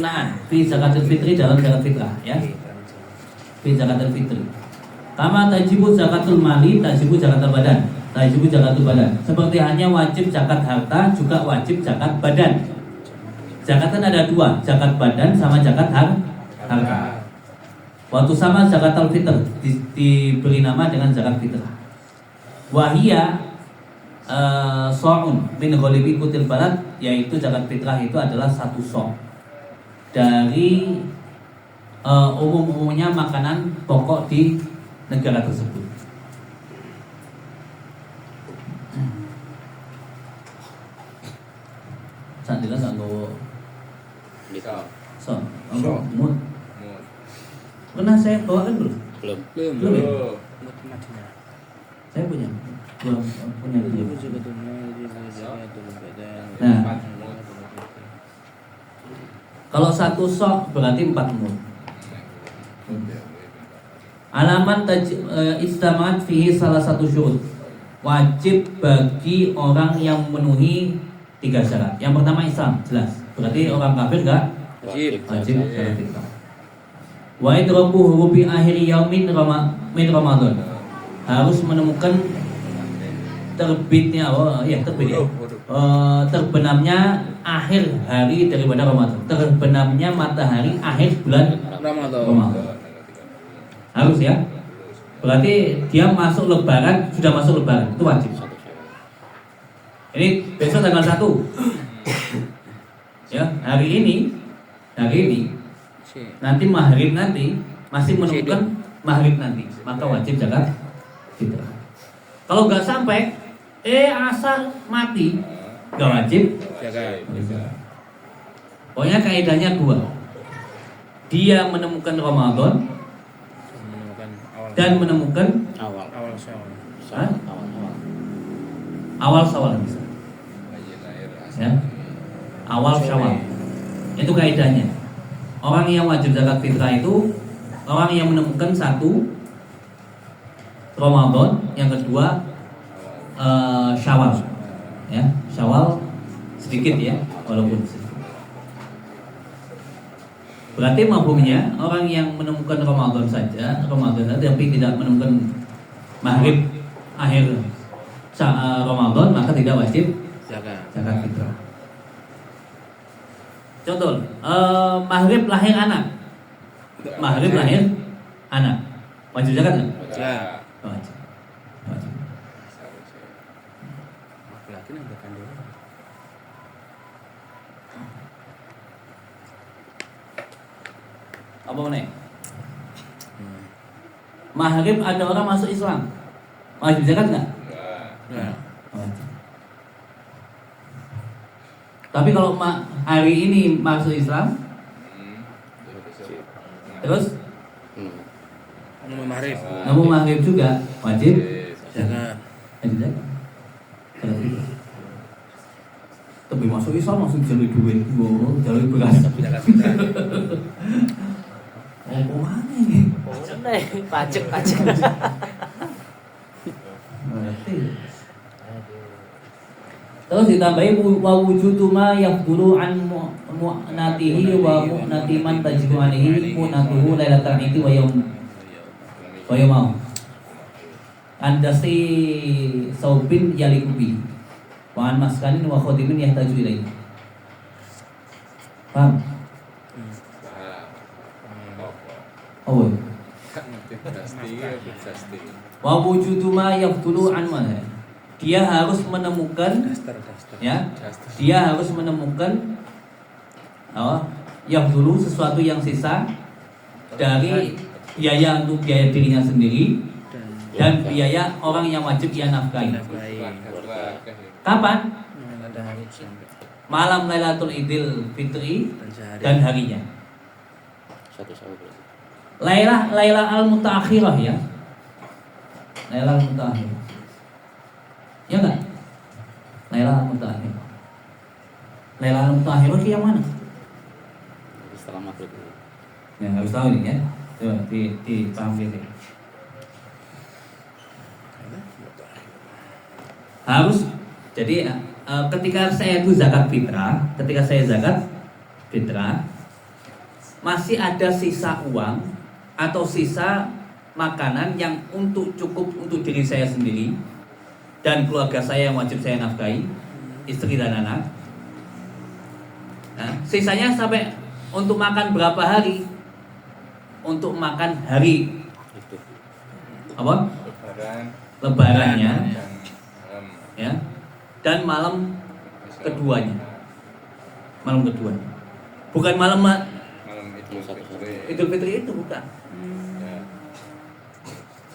Nah, fi zakatul fitri dalam zakat fitrah ya. Fi zakatul fitri. Kama tajibu zakatul mali, tajibu zakatul badan. Tajibu zakatul badan. Seperti hanya wajib zakat harta, juga wajib zakat badan. Zakat kan ada dua, zakat badan sama zakat harta. Waktu sama zakatul fitr diberi nama dengan zakat fitrah. Wahia so'un min ghalibi kutil balad, yaitu zakat fitrah itu adalah satu so' dari umum-umumnya makanan pokok di negara tersebut. Saat ini sanggup so, mut. Pernah saya bawakan belum? Belum. Saya punya. Belum punya. Nah, kalau satu sok berarti 4 mud. Alaman istamat fihi salah satu syurut. Wajib bagi orang yang memenuhi 3 syarat. Yang pertama Islam, jelas. Berarti orang kafir enggak wajib zakat fitrah. Wa idraku hurufi akhir yaumin min Ramadan. Harus menemukan terbitnya terbenamnya akhir hari daripada Ramadan. Terbenamnya matahari akhir bulan Ramadan. Harus ya. Berarti dia masuk lebaran, sudah masuk lebaran, itu wajib. Ini besok tanggal 1. Ya, hari ini nanti maghrib nanti masih menemukan maghrib nanti, maka wajib zakat fitrah. Kalau nggak sampai asar mati, nggak wajib zakat. Pokoknya kaidahnya 2. Dia menemukan Ramadan dan menemukan awal Syawal bisa. Ya. Awal Syawal. Itu kaidahnya. Orang yang wajib zakat fitrah itu orang yang menemukan 1 Ramadan, yang kedua Syawal. Ya, Syawal sedikit ya, walaupun sedikit. Berarti mafhumnya orang yang menemukan Ramadan saja tapi tidak menemukan maghrib akhir Ramadan, maka tidak wajib zakat fitrah. Contoh, maghrib lahir anak. Wajib zakat enggak? Wajib. Apa nih? Maghrib ada orang masuk Islam, wajib zakat enggak? Wajib. Tapi kalau hari ini masuk Islam, terus namun maghrib juga wajib zakat. Tapi masuk Islam langsung jalur duit, jalur beras. Oh, mana ini? Pajak. Terus ditambahi wa wujudu ma yafdulu an mu'natihi wa mu'nati man tajibu alaihi mu'natuhu lailatal idi wa yawm andasi saubin yalikubi wa an maskanin wa khodimin yahtaju ilaihi. Paham? Oh, wa wujudu ma yafdulu an mana? Dia harus menemukan ya. Dia harus menemukan yang dulu sesuatu yang sisa dari biaya untuk biaya dirinya sendiri dan biaya orang yang wajib ia nafkahi. Kapan? Malam Lailatul Idul Fitri dan harinya. Lailah al-Mutaakhirah ya. Lailah al-Mutaakhirah. Ya enggak? Lailah al-Mutaakhirah. Lailah al-Mutaakhirah itu yang mana? Setelah maghrib. Ya, harus tahu ini ya. Coba dipaham ini. Harus. Jadi ketika saya itu zakat fitrah, masih ada sisa uang atau sisa makanan yang cukup untuk diri saya sendiri dan keluarga saya yang wajib saya nafkahi, istri dan anak. Nah, sisanya sampai untuk makan berapa hari? Untuk makan hari Itu. apa? Lebarannya, ya, dan malam keduanya. Malam kedua. Bukan malam Idul Fitri itu bukan.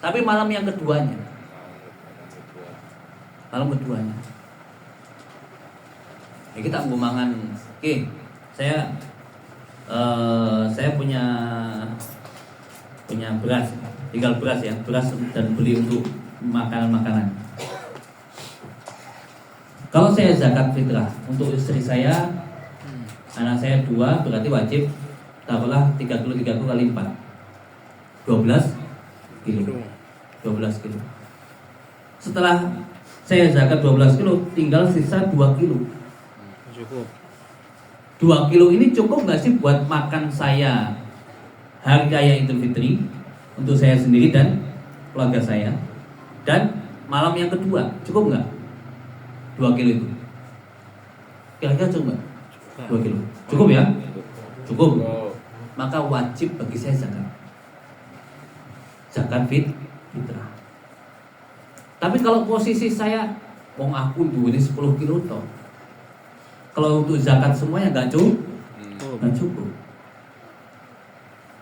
Tapi malam yang keduanya. Malam keduanya. Ya, kita ngumangan. Oke, saya punya beras, tinggal beras ya, beras dan beli untuk makanan-makanan. Kalau saya zakat fitrah untuk istri saya, anak saya 2, berarti wajib taruhlah 3 kilo kali 4, 12 kilo. 12 kilo. Setelah saya zakat 12 kilo, tinggal sisa 2 kilo. Cukup. 2 kilo ini cukup nggak sih buat makan saya hari raya Idul Fitri untuk saya sendiri dan keluarga saya, dan malam yang kedua cukup nggak 2 kilo itu? Kira-kira cukup nggak? 2 kilo cukup ya? Cukup. Maka wajib bagi saya zakat fitrah. Tapi kalau posisi saya, aku duitnya 10 kilo toh. Kalau untuk zakat semuanya nggak cukup.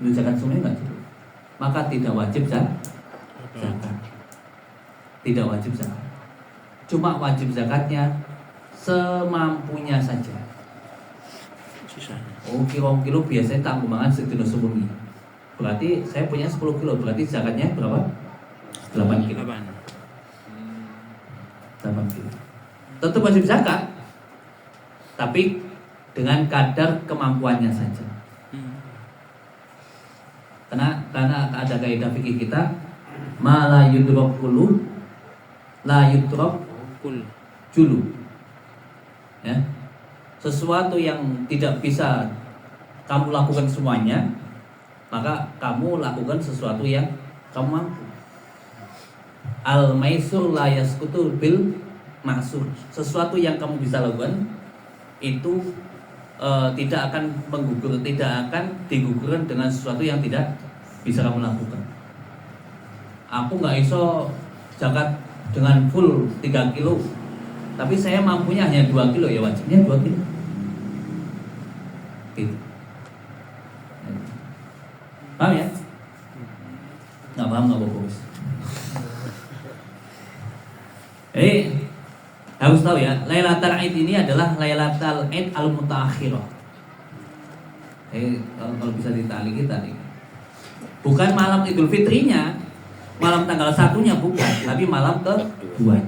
Untuk zakat semuanya nggak cukup. Maka tidak wajib zakat. Tidak wajib zakat. Cuma wajib zakatnya semampunya saja. Oh, kilo biasanya tak kumbangan sedino sewengi. Berarti saya punya 10 kilo. Berarti zakatnya berapa? 8 kilo. 8 kilo. Tetap wajib zakat, tapi dengan kadar kemampuannya saja. Karena ada kaidah fikih kita, ma la yudrok kulu, la yudrok julu. Ya. Sesuatu yang tidak bisa kamu lakukan semuanya, maka kamu lakukan sesuatu yang kamu mampu. Al-maisur la yaskutu bil maksur. Sesuatu yang kamu bisa lakukan itu tidak akan digugurkan dengan sesuatu yang tidak bisa kamu lakukan. Aku nggak iso zakat dengan full 3 kilo, tapi saya mampunya hanya 2 kilo, ya wajibnya 2 kilo. Gitu. Paham ya? Nggak paham nggak bagus. Harus tahu ya, Lailatul Aid ini adalah Lailatul Aid al-Mutaakhirah. Kalau bisa ditali kita nih. Bukan malam Idul Fitrinya, malam tanggal 1-nya bukan, tapi malam ke-2-nya.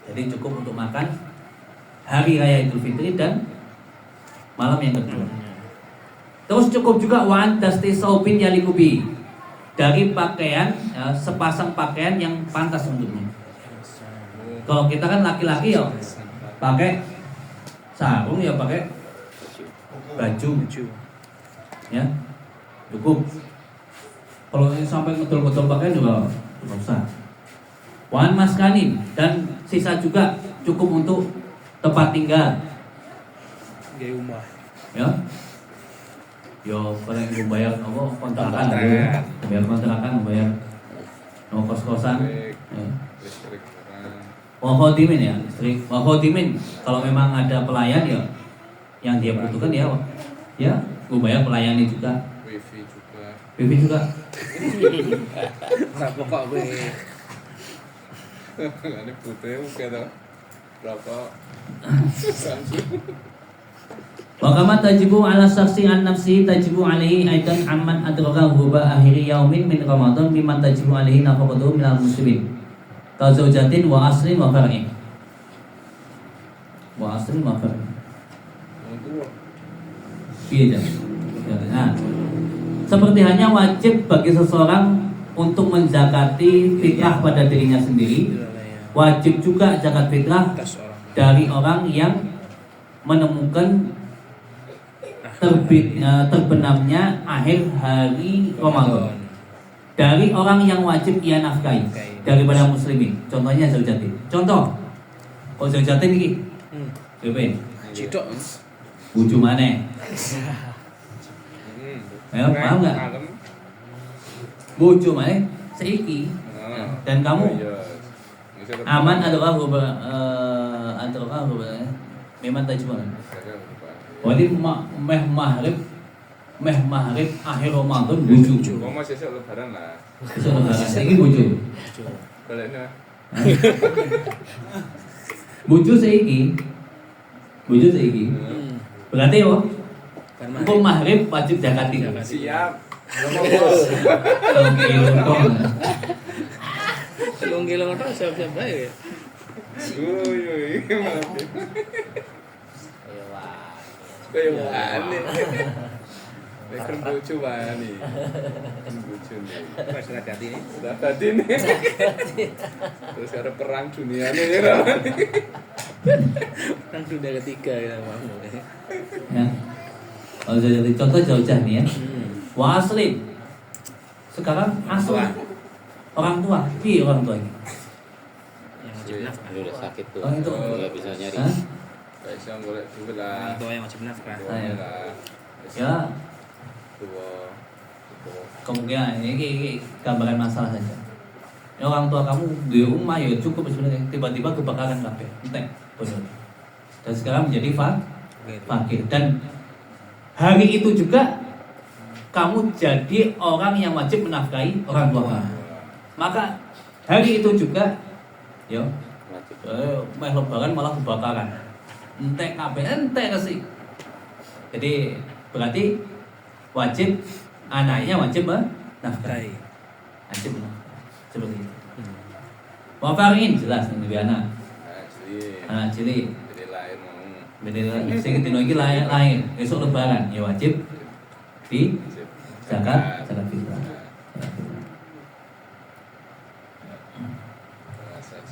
Jadi cukup untuk makan hari raya Idul Fitri dan malam yang kedua. Terus cukup juga wan dasti saubin yalikubi, dari pakaian sepasang pakaian yang pantas untuknya. Kalau kita kan laki-laki ya pakai sarung, ya pakai baju, ya cukup. Kalau sampai betul-betul pakai juga nggak usah. Wan maskanin, dan sisa juga cukup untuk tempat tinggal. Ya, yo kalau yang bayar kontrakan, bayar kontrakan, bayar kos-kosan. Ya. Wakhodimin ya, istri. Wakhodimin, kalau memang ada pelayan ya, yang dia butuhkan ya, gue bayar pelayani juga. Wifi juga. Nah pokok gue. Ini putih mungkin berapa? Wa kama tajibu ala syakhsi an nafsi tajibu alaihi aidan amman adrakahu ba akhiri yaumin min Ramadan mimman tajibu alaihi nafaqatuhu minal muslimin. Kazaujatin wa aslin wa far'in. Wa aslin wa far'in. Iya. Nah, seperti hanya wajib bagi seseorang untuk menzakati fitrah pada dirinya sendiri, wajib juga zakat fitrah dari orang yang menemukan terbenamnya akhir hari Ramadan dari orang yang wajib ia nafkahi daripada muslimin. Contohnya zaujatin. Contoh, oh zaujatin ini, coba Cidok. bojo maneh. Ya, paham nggak? Bojo maneh seiki. Dan kamu aman ataukah memang tajwa. Berarti meh maghrib akhir Ramadan bojo. Kok masih sesuk lebaran lah. Besok lebaran saiki bojo. Balekno. Bojo saiki. Berarti yo hukum maghrib wajib zakat itu. Siap. Oke, untung. Telung kilo ngono siap-siap bae. Uy, malah. Ayo wah. Kayak wani. Nek bojo wani. Bojo nih. Wes hati ini. Udah tadi nih. Terus ada perang dunia nih ya. Kan sudah ketiga ya mau. Ya. Kalau jadi contoh jauh-jauh nih ya. Wa asli. Sekarang asli. Orang tua, iya orang tua ini. Yang wajib nafkah. Udah sakit tuh. Oh, itu. Nggak bisa nyari. Hah? Gak bisa golek duit lah. Orang tua yang wajib nafkah. Boleh lah. Ya, Tua. kemungkinan ini gambaran masalah saja. Ya, orang tua kamu di rumah ya cukup sebenarnya. Tiba-tiba kebakaran kabeh, entek, benar. Dan sekarang menjadi fakir. Dan hari itu juga kamu jadi orang yang wajib menafkahi orang tua kamu. Maka hari itu juga, yo, meh lebaran malah kebakaran, entek kabeh, entek sih. Jadi berarti wajib anaknya wajib menafkahi, wajib menafkahi seperti itu. Wafarin jelas nih anak, anak cilik, Jadi lahir mau. bener sing dino iki lahir, esok lebaran ya wajib di zakat fitrah.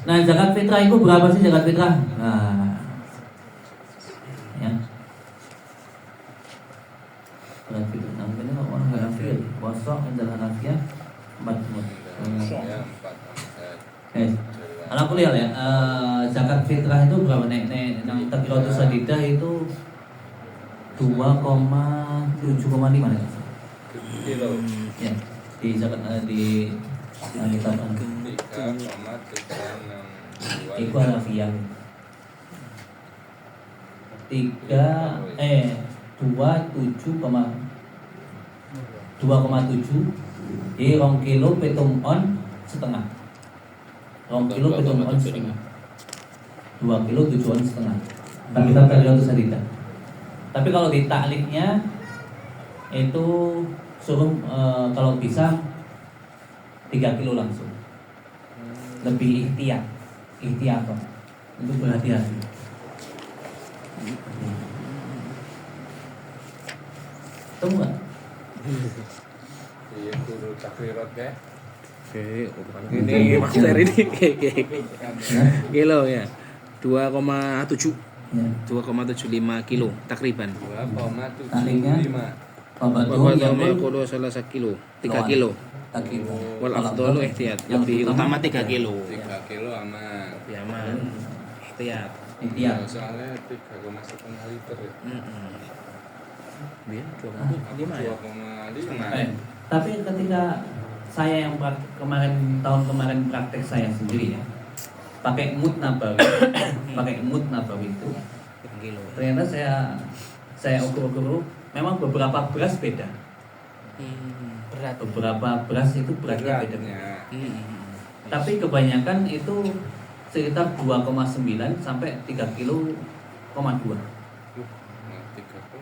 Nah, zakat fitrah itu berapa sih zakat fitrah? Nah, ya. Zakat fitrah namanya orang kafir, kosong dan hanafiah 4 Ya 4. Anak kuliah ya, zakat fitrah itu berapa nek nang takiratus sadidah itu 2,7,5 nih. Kilo. Ya, di zakat di kitab 3,362. Iku hanafiah. 2,7 jadi 2 kilo petung on setengah. 2 kilo petung on setengah. 2 kilo 7 on setengah. Tapi kita takiratus sadidah. Tapi kalau di takliknya itu suruh kalau bisa 3 kilo langsung. Lebih ikhtiar kok. Untuk berhati-hati. Tahu nggak? Iya, kudu takrirat ya. Oke, ini maksudnya ini kilo ya. 2,7 Ya. 2,75 kilo takriban. 2,75. Bapak Bapak yang tahu kalau salah 1 kilo, 3 kilo. Wal afdalu ihtiyat. Lebih utama 3 kilo. 3 kilo aman. Ya aman. Ihtiyat. Ikhtiar. Soalnya 3,5 liter ya. Biar 2,5 ya. 2,5. Tapi ketika saya yang tahun kemarin praktek saya sendiri ya, pakai mud nabawi, itu, 3 kilo. ternyata saya ukur-ukur, memang beberapa beras beda. Berat. Beberapa beras itu beratnya beda. Beratnya. Tapi kebanyakan itu sekitar 2,9 sampai 3 kilo, 2. 3 kilo.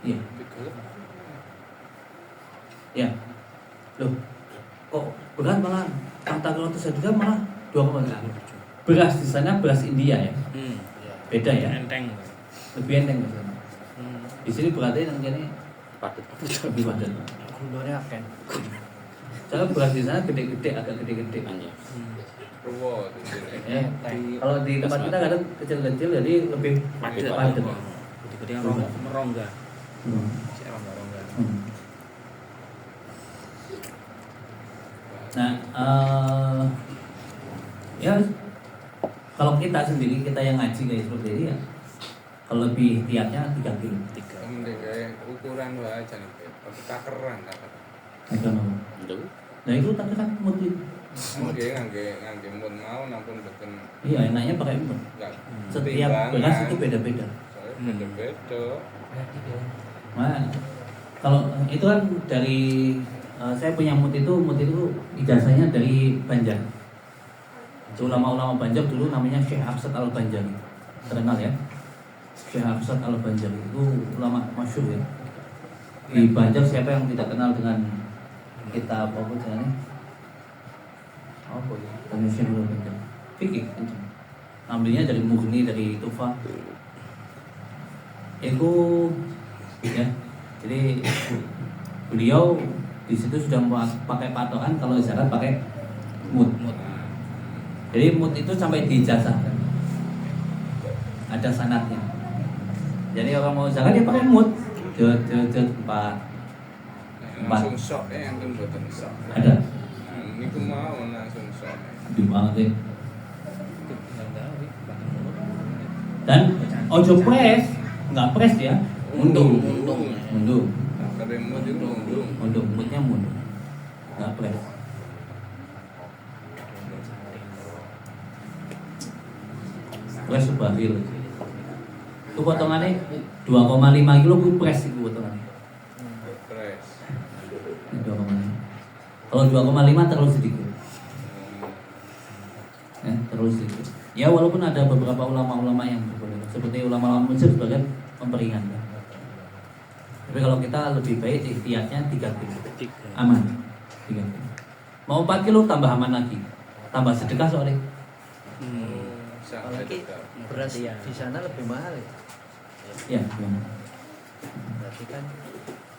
Iya. 3 kilo. Ya. Loh, kok berat malah kata kalau itu saya malah 2,9. Beras di sana beras India ya. Beda ya. Enteng. Lebih enteng di sana. Di sini beratnya yang ini Padat. lebih padat. Gulanya akan. Soalnya beras di sana gede-gede, agak gede-gede. Hanya. Purwo di sini. Ya, kalau di tempat kita kadang kecil-kecil jadi lebih padat. Gede-gede merongga. Si rongga-rongga. Nah, ya kalau kita sendiri, kita yang ngaji kayak seperti ini ya, kalau lebih ikhtiatnya 3 kilo. Mending kayak ukuran wae aja nih. Takeran. Ada nama. Nah itu takaran mood itu. Ngangge mun mau nampun boten. Iya, enaknya pakai mood. Setiap beras itu beda-beda. Beda-beda. Nah, kalau itu kan dari saya punya mood itu ijazahnya dari Banjar. Ulama-ulama Banjar dulu namanya Syekh Hafsat Al-Banjari. Terkenal ya. Syekh Hafsat Al-Banjari itu ulama masyhur ya. Di Banjar siapa yang tidak kenal dengan kitab apa namanya? Apa ya? Tanya Syekh Al-Banjari. Fikih itu. Ambilnya dari Mughni, dari Tufah. Itu ya. Jadi beliau di situ sudah pakai patokan kalau zakat pakai mud. Jadi mud itu sampai diijazahkan. Ada sanadnya. Jadi orang mau zakat dia pakai mud. Empat. Langsung sok yang boten sok. Ada. Niku mau langsung sok. Di banget. Dan ojo press, nggak press dia. Mundung. Kare mud itu mundung. Mudnya mundung. Nggak press. Press sebabil. Itu potongannya 2,5 kilo itu press itu potongannya. Press. 2,5. Kalau 2,5 terlalu sedikit. Terlalu sedikit. Ya walaupun ada beberapa ulama-ulama yang berbeda, seperti ulama-ulama Mesir sebagai memperingatkan. Tapi kalau kita lebih baik ikhtiarnya 3 kilo. Aman. 3 kilo. Mau 4 kilo tambah aman lagi. Tambah sedekah soalnya. Apalagi beras di sana lebih mahal ya. Ya. Berarti kan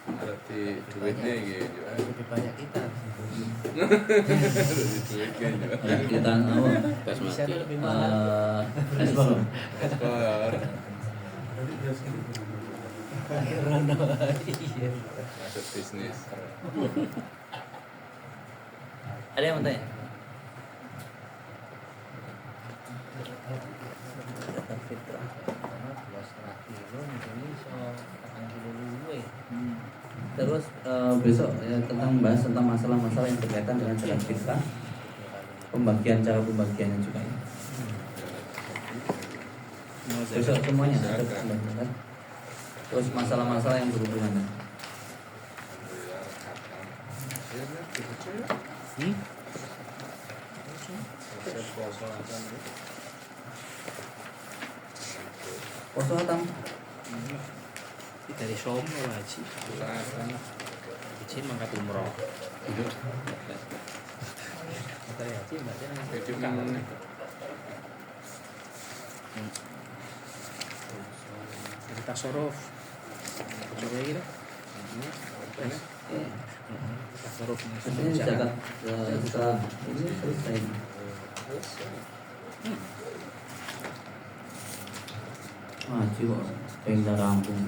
Berarti duitnya gitu. lebih banyak kita. Duitnya juga. Ya, kita apa? Di sana lebih mahal. Ekspor. Ekspor. Iya. Masuk bisnis. Ada yang mau tanya? Zakat fitrah. Karena 2,5 kilo ini so 8 kilo luwe. Terus besok ya, tentang membahas tentang masalah-masalah yang berkaitan dengan zakat fitrah, cara pembagiannya juga ya. Besok semuanya ada pembagian. Terus masalah-masalah yang berhubungan. Poso tam. Dari Somo haji. Izin mangkat umroh. Dari haji mbaknya Jadi kangen. Dari tasorof. Tasorof gitu. Tasorof Ini zakat setelah ini selesai. Ngaji kok pengen rampung.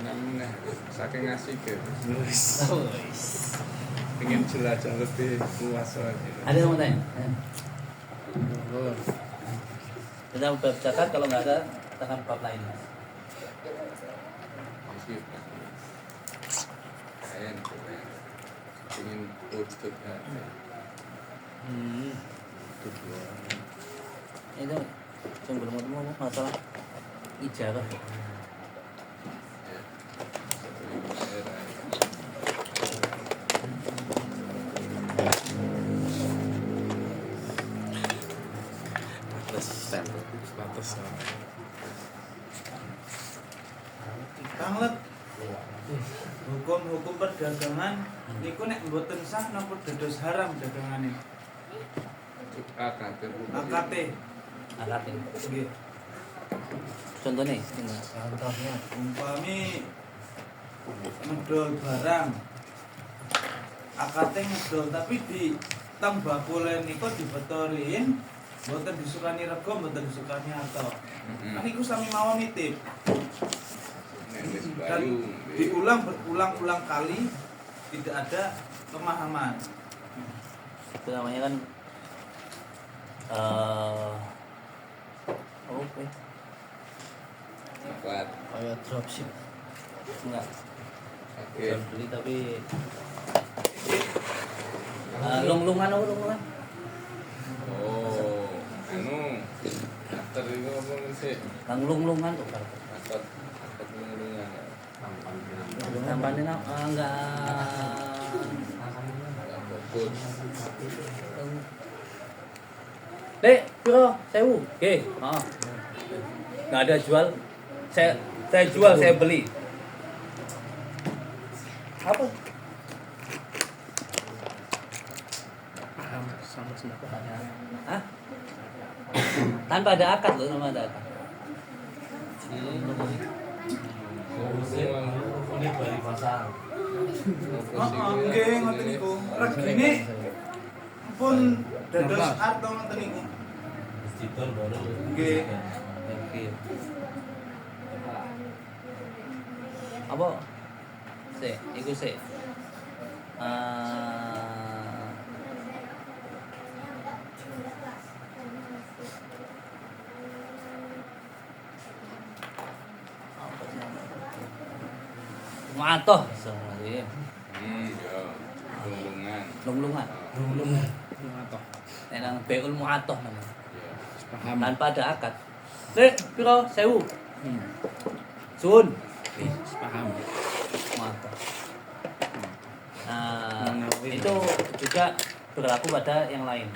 Namanya saking ngasih ke. Pengen jelajah lebih luas lagi. Ada yang mau tanya? Kita bab zakat, kalau nggak ada katakan bab lain. Keren. Pengen tutup ya. Itu yang belum ngomong masalah ijarah. Status. Kanglet hukum perdagangan niku nek mboten sah napa dados haram dagangane. AKT. Akad ini. Nggih. Contohnya, contohnya Umpami ngedol barang. AKT ngedol tapi di tang bakule niku dibetorin Mboten disukani rego, mboten disukani harta. Kan iku sami mawon nitip. Nek wis Dan bayu. diulang berulang-ulang kali tidak ada pemahaman. Itu namanya kan oke. Kuat. Kayak dropship. Enggak. Oke. Jual beli tapi lung-lungan. Oh, anu. Ater itu apa sih? Kang lung-lungan tuh. Ater lulungan. Tampanin enggak. Fokus. Dek, piro? 1000. Oke, heeh. Enggak ada jual. Saya jual, saya beli. Apa? Paham sama sembako. Hah? Tanpa ada akad loh, tanpa ada akad. Nggih, ngoten niku. Regine pun dados arto ngoten niku. Nggih. Oke. Apa? Sik, iku sik. Mu'atoh sorry. Ya. Lulungan. Lung-lungan. Mu'atoh. Nang beul mu'atoh namanya. Ya. Paham. Tanpa ada akad. Dek, piro? 1000. Sun. Paham. Mu'atoh. Nah, Menawi. itu juga berlaku pada yang lain.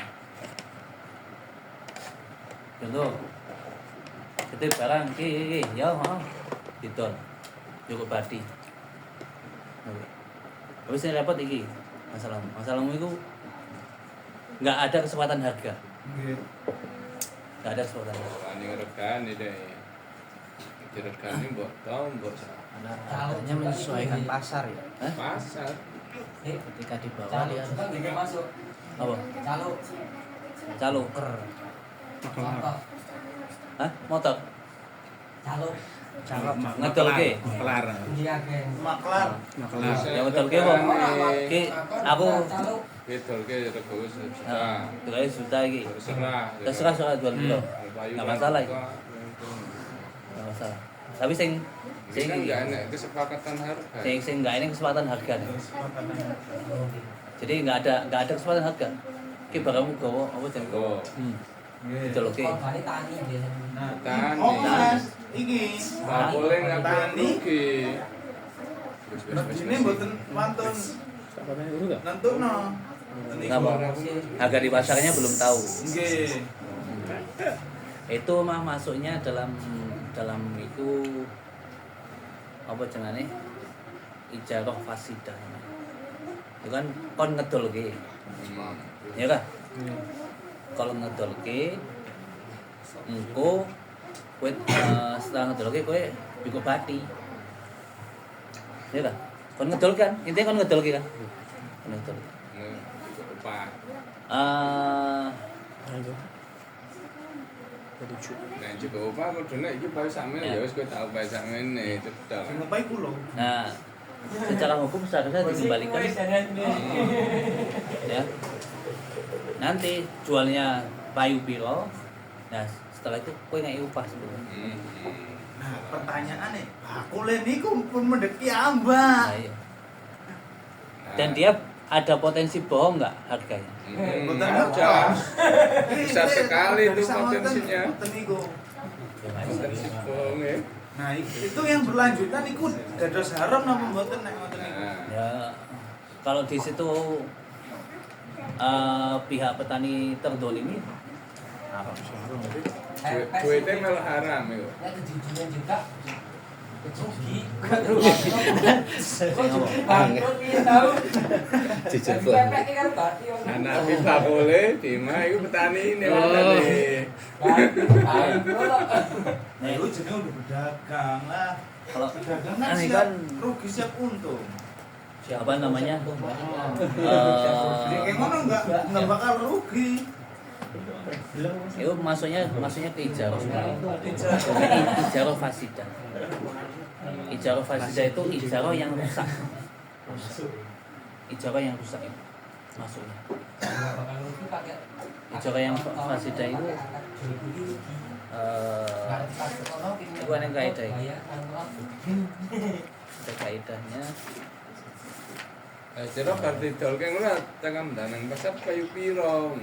Contoh, titip barang ki, ya, didol. Cukup badi. Tapi saya repot iki masalahmu itu nggak ada kesempatan harga, Nggih. nggak ada kesempatan harga. Wani regane deh. Iki regane mbok tau mbok Harganya menyesuaikan pasar ya. Hah? pasar. Ketika dibawa dia harus Apa? Calo. Maklar. Hah? Motor? Ngedol ke? Maklar. Maklar. Maklar. Yang ngedol ke apa? Ki, aku Wedolke rego wis juta. kira juta iki. Terserah. Terserah soal jual beli. Bayu Nggak kan masalah buka, Nggak masalah. Tapi sing Ini kan nggak enak kesepakatan harga. sing nggak ini kesempatan harga nih. Jadi nggak ada kesempatan harga. Ki barangmu gawa apa jenenge? Oh, Nggih. Jual oke. Nah, Tani. oh Mas, iki. Nggak boleh ngapain Tani. rugi. Regine mboten wantun Sahabatnya dulu nggak? nentukno. Ngapa? Harga di pasarnya belum tahu. Nggih. Itu mah masuknya dalam itu apa jenenge? Ijarah fasidah. Itu kan kon ngedolke. Ya kan? Kalau ngedolke engko kowe setelah ngedolke kowe cukup bati. Ya kan? Kon ngedol kan? Intinya kon ngedolke kan? Kon ngedol. Upah. Ayo. Jadi cukup. Nah, juga upah kudune iki bae sampeyan ya wis kowe tau bae sampeyan cedal. Sing ngepai kula. Nah, secara hukum seharusnya dikembalikan. Ya. Nanti jualnya payu piro. Nah, setelah itu kowe ngeki upah sebelumnya. Nah, pertanyaane, bakule niku pun mendeki ambak. Nah, iya. Dan dia ada potensi bohong nggak harganya? Mboten Ada. Besar sekali itu Bisa ngoten, potensinya. ngoten niku. Potensi bohong ya. Nah, itu yang berlanjutan iku dados haram napa mboten nek ngoten niku. Nah, Ya, kalau di situ pihak petani terdolimi, duitnya malah haram itu. Anak pipa boleh, Bima itu petani ini Nah, itu jenenge udah berdagang lah. kalau Berdagang kan ini siap kan rugi siap untung. apa namanya? Jadi kayak ngono enggak bakal rugi. Itu maksudnya ke ijarah. Ijarah fasidah. Ijarah fasidah itu ijarah yang rusak. Ijarah yang rusak itu maksudnya. Ijarah yang fasidah itu itu ada kaidah. Ada kaidahnya. Jero bar didolke ngono tekan danang pasar kayu piro.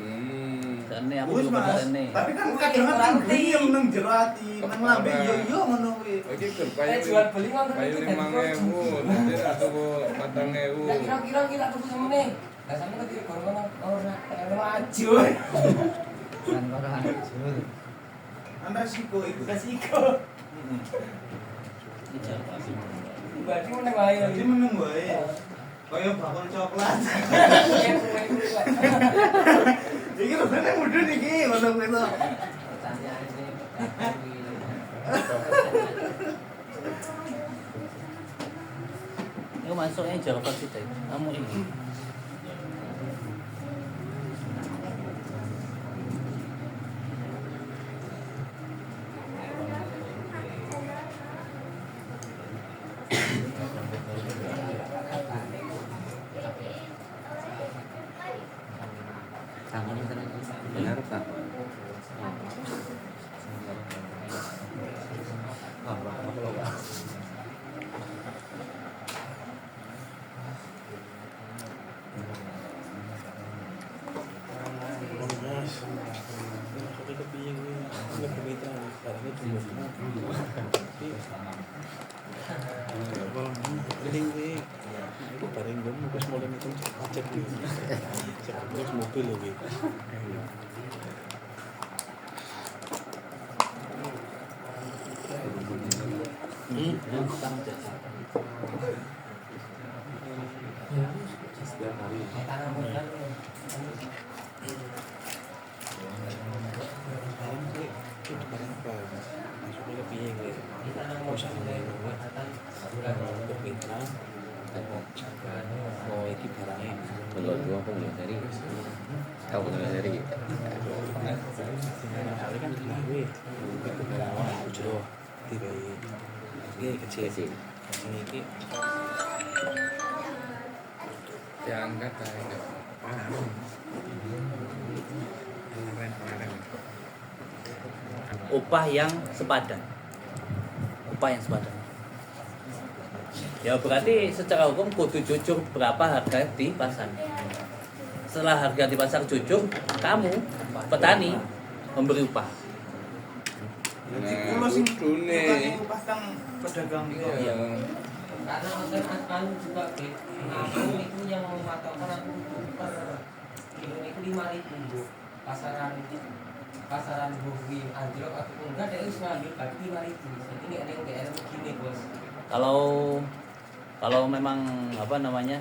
Dene aku Wis, juga Mas. dene. Tapi kan kadang kan griyeng nang jero ati, nang lambe yo ngono kuwi. Iki gur payu. jual beli ngono Payu 5.000, dadi ratu 4.000. Kira-kira kita tuku semene. Lah sampe nek ngono ora maju. Kan ora hancur. Anda resiko itu resiko. Ijarah fasidah. Berarti meneng wae. Jadi meneng wae. Kaya bakul coklat. Iki lho kan mudun iki ngono kuwi to. Itu masuknya ijarah fasidah. Kamu ini. Benar tak? mobil lagi. Oh, iki barangnya. Kalau gua aku nggak dari, tahu nggak dari. Soalnya kan gawe. Itu barang aku jero. Tibai. Iki kecil sih. Sini iki. Diangkat aja. Upah yang sepadan. Upah yang sepadan. Ya berarti secara hukum kudu jujur berapa harga di pasar. Setelah harga di pasar jujur, kamu petani memberi upah. Jadi kulo sing Kudune. upah kang pedagang itu. Iya. Karena kan juga aku itu yang mematokkan aku per kilo itu 5.000 pasaran bumi anjlok atau enggak dia harus ngambil bagi 5.000. Jadi ini ada yang GR begini bos. Kalau memang apa namanya,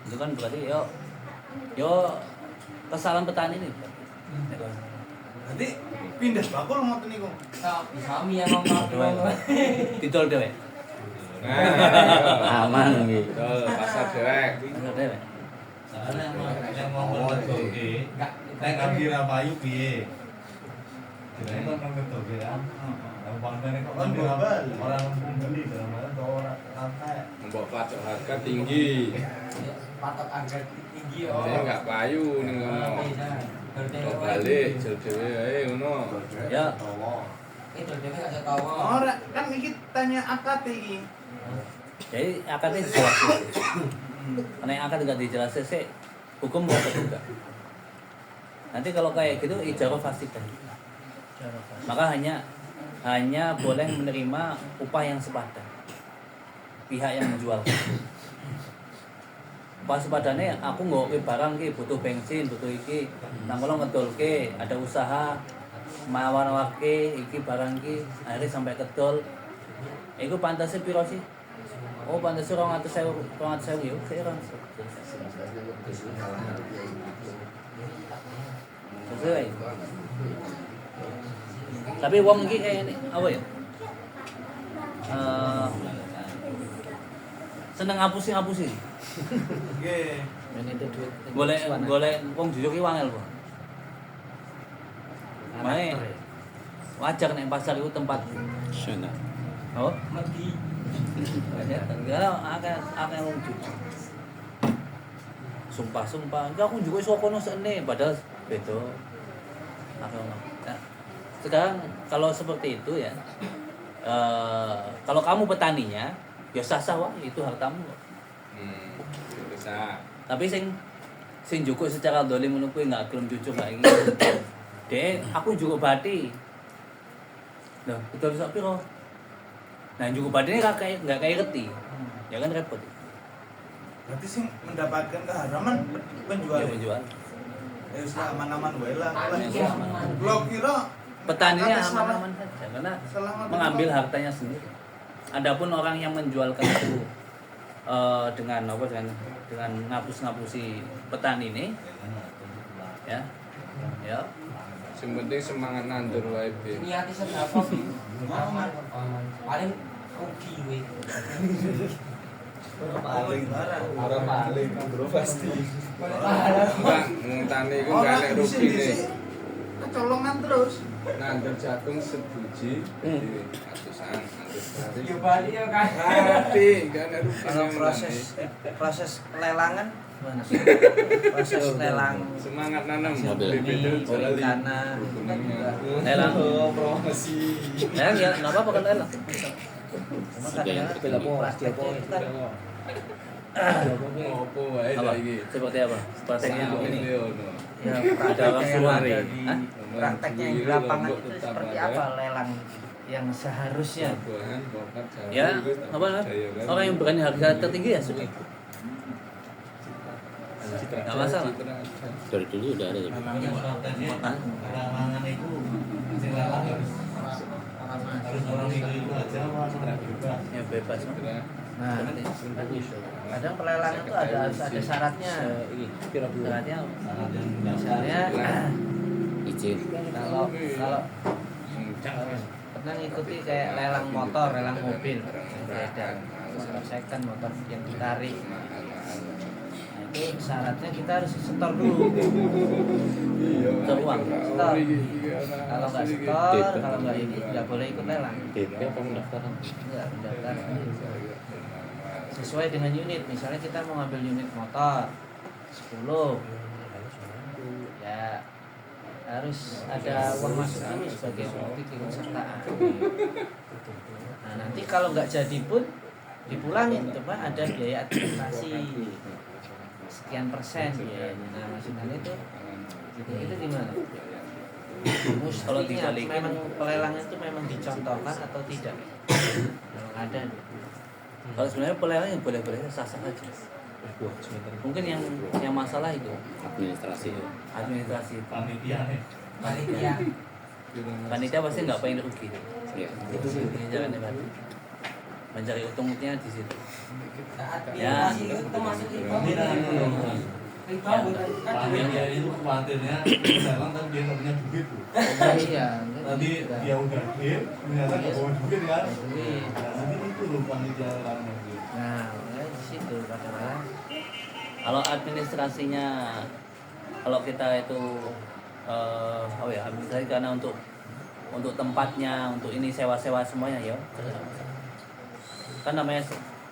itu kan berarti yo kesalahan petani nih. Nanti pindah bakul ngoten niku. Kami yang ngomong Didol dhewe. Nah, Aman gitu. betul, pasar dewek. Bener dhewe. Yang ngomong betul nek ngambil apa ayu piye? Jadi kan betul ya. Gampang kan kok orang pembeli dalam arti orang lantai. Mbok pacok harga tinggi. patok harga tinggi Saya enggak payu ning ngono. Kok balik jel dhewe ae ngono. Ya, itu dia nggak ada tahu. Ora, kan iki tanya akad iki. jadi akadnya dijelasin. Karena yang akad tidak dijelasin sih, hukum mau juga. Nanti kalau kayak gitu ijarah fasidah. Maka hanya boleh menerima upah yang sepadan. Pihak yang menjual. Upah sepadannya aku nggak barang ki butuh bensin, butuh iki, nangkolo ngedolke, ada usaha mawar-wake iki barang ki akhirnya sampai kedol. Iku pantasnya piro sih? Oh pantasnya 200.000 ya, saya orang sesuai. Tapi wong iki kayak ini apa ya? Seneng ngapusi. Nggih. Men itu duit. Golek wong jujur ki wangel kok. Mae wajar nek pasar itu tempat Sana. oh Mati. enggak akeh wong jujur. Sumpah, enggak aku juga iso kono sene padahal beda. Akeh wong. Nah, sekarang kalau seperti itu ya kalau kamu petaninya ya sah-sah wae itu hartamu kok. Bisa. Tapi sing jukuk secara dolim ngono kuwi enggak gelem jujur kayak iki. Dek, aku jukuk bati. Nah, betul sak piro? Nah, jukuk bati ini enggak kayak reti. Ya kan repot. Berarti sih mendapatkan keharaman penjual. Ya penjual. Ya wis aman-aman wae lah. Ya, aman. Lo kira Petaninya atas nama- aman-aman saja karena selama mengambil hartanya sendiri. Adapun orang yang menjualkan itu dengan apa dengan ngapus-ngapusi petani ini ya Yang penting semangat nandur wae, Be. Niati seberapa sih? Paling rugi we. paling barang. Orang paling bro pasti. Parah. Bang, ngutane iku gak nek rugi nih. Kecolongan terus. Nandur jagung sebuji jadi ratusan, Ya bali ya kan. Mati, gak nek rugi. Kalau proses lelangan gimana sih? Proses lelang Semangat nanam Mobil. bibit beli tanah lelang. promosi. Lelang ya enggak apa-apa kan lelang. cuma Sudah yang kadang-kadang prakteknya itu kan Opo wae Apa? iki. Seperti apa? Prakteknya ini. ya Ada orang prakteknya yang keluar ada ya? di Hah? prakteknya yang di lapangan itu seperti apa lelang yang seharusnya Ya, apa? Orang yang berani harga tertinggi ya sudah. Enggak masalah. Dari dulu udah ada. Memangnya prakteknya Hah? lelangan itu hasil lelang harus orang itu aja apa bebas. Ya bebas. nah kadang pelelangan itu harus ada syaratnya Syaratnya misalnya Izin. kalau pernah ngikuti kayak lelang motor, lelang mobil yang beredar, second motor yang ditarik. Nah, itu syaratnya kita harus setor dulu. Setor uang. Setor. Kalau nggak setor, kalau nggak ini nggak boleh ikut lelang. DP apa pendaftaran? Enggak, mendaftar sesuai dengan unit. Misalnya kita mau ngambil unit motor 10, ya harus ada uang masuk dulu sebagai bukti keikutsertaan. Nah nanti kalau nggak jadi pun dipulangin, cuma ada biaya administrasi sekian persen biayanya. Nah maksudnya itu gimana? Kalau Mestinya dibalikin memang pelelangan itu memang dicontohkan atau tidak? Memang ada. kalau sebenarnya pelelangan yang boleh-boleh sah-sah aja. Mungkin yang masalah itu Administrasi. administrasi. Panitia nih. Panitia. Panitia pasti nggak pengen rugi. Ya. Itu sih jangan tadi. Mencari untung-untungnya di situ. Ya, itu masuk riba. Riba bukan kan Panitia itu khawatirnya lelang tapi dia nggak punya duit tuh. Iya. Nanti dia udah deal, ternyata nggak bawa duit kan. Duit. Nah, nanti itu loh panitia lelangnya. Nah, makanya di situ kadang-kadang Kalau administrasinya, kalau kita itu administrasi karena untuk tempatnya, untuk ini sewa-sewa semuanya ya. Kan namanya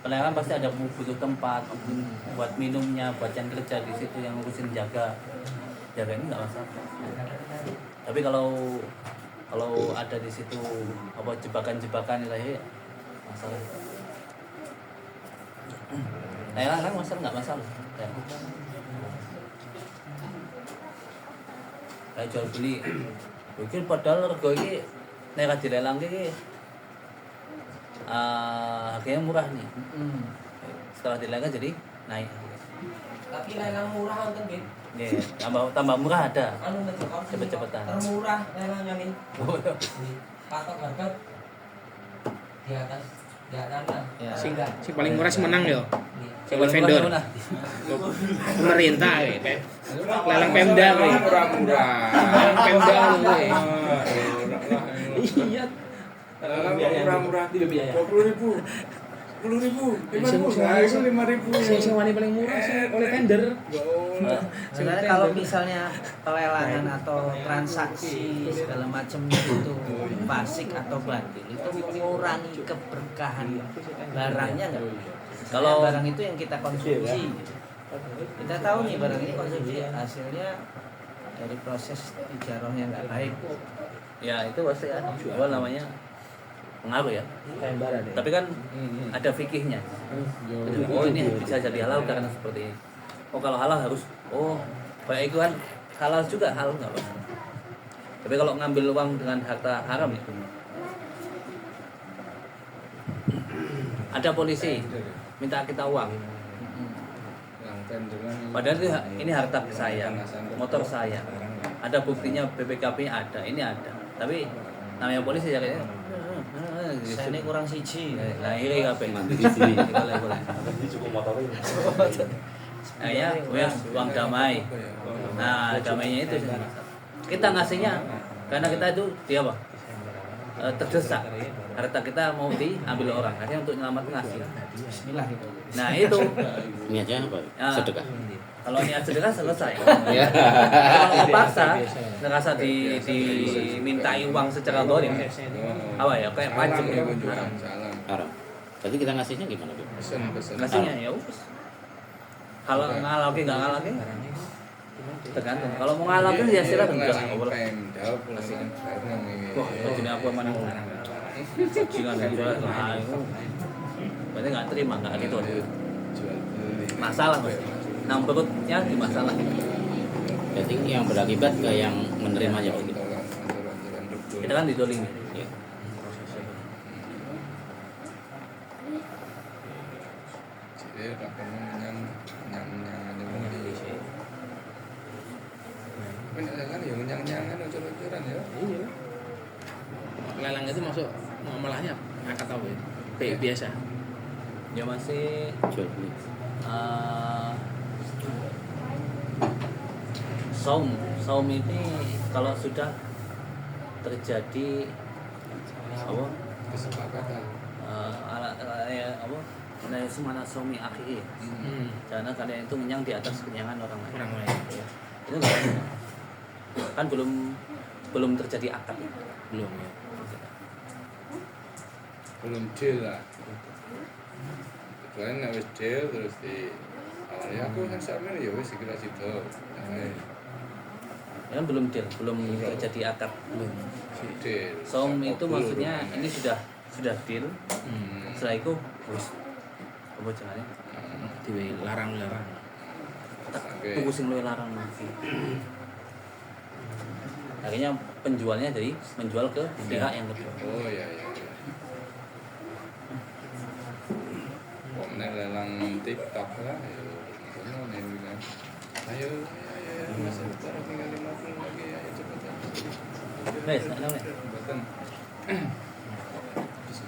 pelelangan pasti ada butuh tempat buat minumnya, buat yang kerja di situ yang ngurusin jaga ini nggak masalah. Tapi kalau ada di situ apa jebakan-jebakan itu ya masalah. Lelang masalah nggak masalah. Kayak jual beli, mungkin padahal harga ini nek dilelang ini harganya murah nih. Setelah dilelang jadi naik. tapi lelang murah kan Ben. Nih, tambah murah ada. Anu ngejokon Cepet-cepetan. termurah lelangnya nih. Patok harga di atas lah. Ya. Sing paling murah sih menang yo. Coba vendor. Pemerintah lelang Pemda we. Murah-murah. Lelang Pemda we. Iya. Murah-murah 20.000. Nah, itu 5.000. Sing wani paling murah sih oleh tender. Sebenarnya kalau misalnya pelelangan atau transaksi segala macam itu fasik atau batil itu mengurangi keberkahan barangnya nggak? Kalau- barang itu yang kita konsumsi, kita tahu nih barang ini konsumsi hasilnya dari proses tijarah yang nggak baik. Ya itu pasti ada apa namanya pengaruh ya. Sayembara deh. Tapi kan ada fikihnya. Oh ini bisa jadi halal karena seperti ini. Oh kalau halal harus. Oh kayak itu kan halal juga halal nggak apa. Tapi kalau ngambil uang dengan harta haram ya. Ada polisi minta kita uang. Padahal ini harta saya, motor saya. Ada buktinya BPKB-nya ada, ini ada. Tapi namanya polisi ya kayaknya. Saya ini kurang siji. Nah ini kabeh. Boleh. Nah ya, wes uang damai. Nah damainya itu kita ngasihnya karena kita itu dia apa? Terdesak. Harta kita mau diambil orang, akhirnya untuk nyelamat ngasih. Bismillah gitu. Nah itu Niatnya apa? Ya. Sedekah. kalau niat sedekah selesai. Kalau paksa, ngerasa dimintai uang secara dolim, apa ya kayak pajak ya. Haram. Berarti kita ngasihnya gimana, Bu? Ngasihnya ya wis. Kalau ngalauke nggak ngalauke tergantung. Kalau mau ngalauke ya silakan enggak boleh. Wah, bajunya aku mana? Bajingan aja. Nah, itu berarti nggak terima, nggak gitu. Masalah mas. Nah perutnya di masalah. Berarti yang berakibat ke yang menerimanya begitu. Kita kan didolimi. Ya. Iya. Lelang itu masuk muamalahnya akad apa ya? Kayak biasa. Ya masih Jual beli. saum ini kalau sudah terjadi apa Kesepakatan. apa nah semana saumi akhi karena kalian itu kenyang di atas kenyangan orang lain. Orang lain. Ya. Itu nggak ada. Kan belum terjadi akad ya. Belum ya. Belum deal lah. Kecuali nek wis deal terus di awalnya aku yang sama ya wis kira situ. Ya kan belum deal, belum terjadi akad. Belum. Deal. Saum itu maksudnya ini sudah deal. Setelah itu wis apa caranya? Dilarang-larang. Tuku sing luwih larang nanti. Akhirnya penjualnya jadi menjual ke pihak yang kedua. Oh iya. Kok lelang TikTok lah. Ayo, masih tinggal 50 lagi, ayo cepat. Guys, nak tahu nih. Betul.